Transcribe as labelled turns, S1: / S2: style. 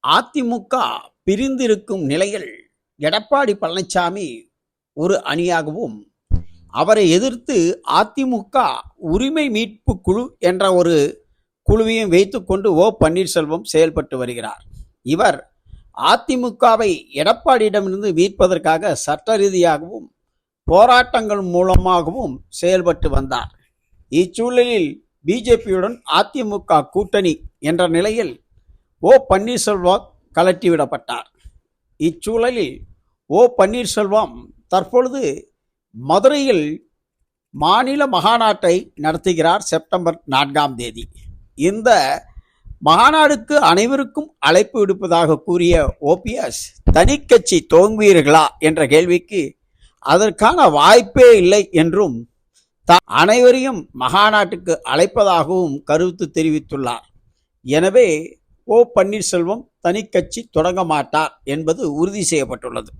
S1: அதிமுக பிரிந்திருக்கும் நிலையில் எடப்பாடி பழனிசாமி ஒரு அணியாகவும், அவரை எதிர்த்து அதிமுக உரிமை மீட்பு குழு என்ற ஒரு குழுவையும் வைத்துக்கொண்டு ஓ பன்னீர்செல்வம் செயல்பட்டு வருகிறார். இவர் அதிமுகவை எடப்பாடியிடமிருந்து மீட்பதற்காக சட்ட ரீதியாகவும் போராட்டங்கள் மூலமாகவும் செயல்பட்டு வந்தார். இச்சூழலில் பிஜேபியுடன் அதிமுக கூட்டணி என்ற நிலையில் ஓ பன்னீர்செல்வம் கலட்டிவிடப்பட்டார். இச்சூழலில் ஓ பன்னீர்செல்வம் தற்பொழுது மதுரையில் மாநில மகாநாட்டை நடத்துகிறார். செப்டம்பர் 4ஆம் தேதி இந்த மகாநாடுக்கு அனைவருக்கும் அழைப்பு விடுப்பதாக கூறிய ஓபிஎஸ், தனி கட்சி துவங்குவீர்களா என்ற கேள்விக்கு அதற்கான வாய்ப்பே இல்லை என்றும் அனைவரையும் மகாநாட்டுக்கு அழைப்பதாகவும் கருத்து தெரிவித்துள்ளார். எனவே ஓ பன்னீர்செல்வம் தனி கட்சி தொடங்க மாட்டார் என்பது உறுதி செய்யப்பட்டுள்ளது.